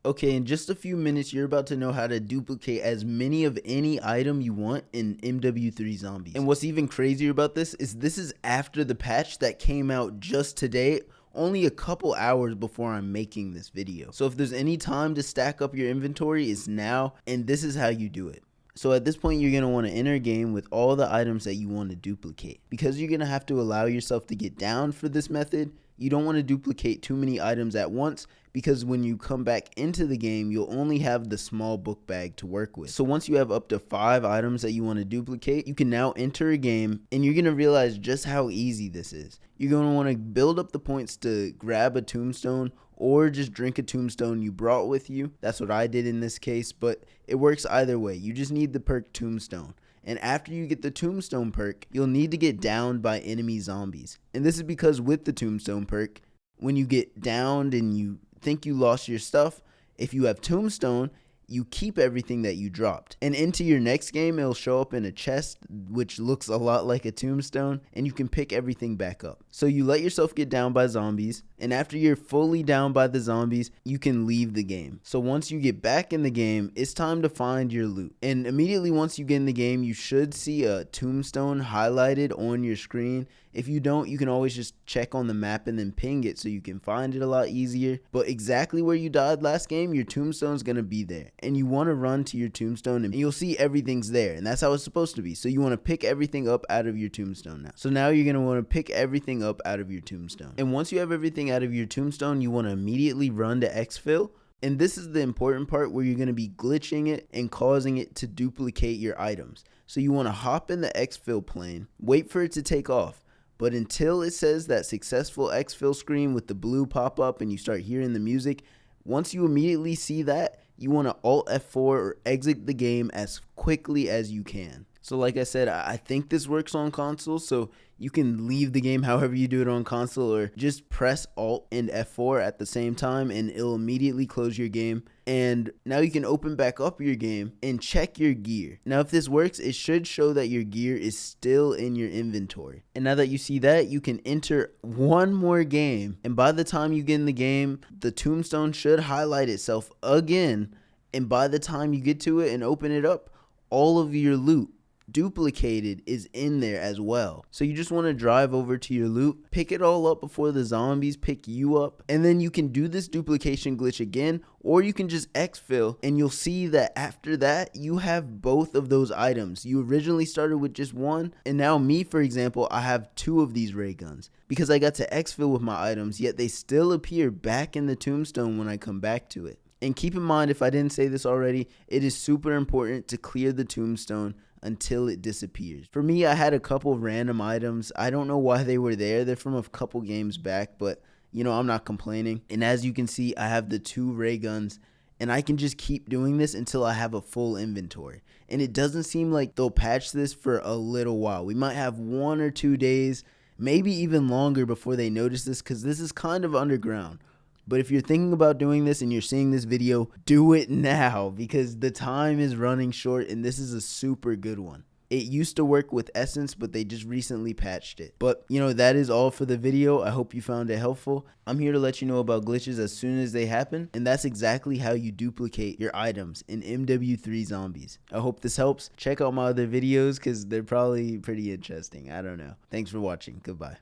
Okay, in just a few minutes, you're about to know how to duplicate as many of any item you want in MW3 Zombies. And what's even crazier about this is after the patch that came out just today, only a couple hours before I'm making this video. So if there's any time to stack up your inventory, it's now, and this is how you do it. So at this point, you're going to want to enter a game with all the items that you want to duplicate. Because you're going to have to allow yourself to get down for this method, you don't want to duplicate too many items at once, because when you come back into the game, you'll only have the small book bag to work with. So once you have up to 5 items that you want to duplicate, you can now enter a game, and you're going to realize just how easy this is. You're going to want to build up the points to grab a tombstone, or just drink a tombstone you brought with you. That's what I did in this case, but it works either way. You just need the perk tombstone. And after you get the tombstone perk, you'll need to get downed by enemy zombies. And this is because with the tombstone perk, when you get downed and you think you lost your stuff, if you have tombstone, you keep everything that you dropped. And into your next game, it'll show up in a chest, which looks a lot like a tombstone, and you can pick everything back up. So you let yourself get down by zombies, and after you're fully down by the zombies, you can leave the game. So once you get back in the game, it's time to find your loot. And immediately once you get in the game, you should see a tombstone highlighted on your screen. If you don't, you can always just check on the map and then ping it so you can find it a lot easier. But exactly where you died last game, your tombstone's going to be there. And you want to run to your tombstone and you'll see everything's there. And that's how it's supposed to be. So you want to pick everything up out of your tombstone now. So now you're going to want to pick everything up out of your tombstone. And once you have everything out of your tombstone, you want to immediately run to exfil. And this is the important part where you're going to be glitching it and causing it to duplicate your items. So you want to hop in the exfil plane, wait for it to take off. But until it says that successful exfil screen with the blue pop up and you start hearing the music, once you immediately see that, you want to Alt F4 or exit the game as quickly as you can. So like I said, I think this works on console, so you can leave the game however you do it on console, or just press Alt and F4 at the same time and it'll immediately close your game. And now you can open back up your game and check your gear. Now if this works, it should show that your gear is still in your inventory. And now that you see that, you can enter one more game, and by the time you get in the game, the tombstone should highlight itself again, and by the time you get to it and open it up, all of your loot duplicated is in there as well. So you just want to drive over to your loot, pick it all up before the zombies pick you up, and then you can do this duplication glitch again, or you can just exfil, and you'll see that after that you have both of those items. You originally started with just one, and now me, for example, I have 2 of these ray guns because I got to exfil with my items, yet they still appear back in the tombstone when I come back to it. And keep in mind, if I didn't say this already, it is super important to clear the tombstone until it disappears. For me, I had a couple random items. I don't know why they were there. They're from a couple games back, but you know, I'm not complaining. And as you can see, I have the 2 ray guns, and I can just keep doing this until I have a full inventory. And it doesn't seem like they'll patch this for a little while. We might have 1 or 2 days, maybe even longer before they notice this, because this is kind of underground. But if you're thinking about doing this and you're seeing this video, do it now, because the time is running short and this is a super good one. It used to work with Essence, but they just recently patched it. But, you know, that is all for the video. I hope you found it helpful. I'm here to let you know about glitches as soon as they happen, and that's exactly how you duplicate your items in MW3 Zombies. I hope this helps. Check out my other videos because they're probably pretty interesting. I don't know. Thanks for watching. Goodbye.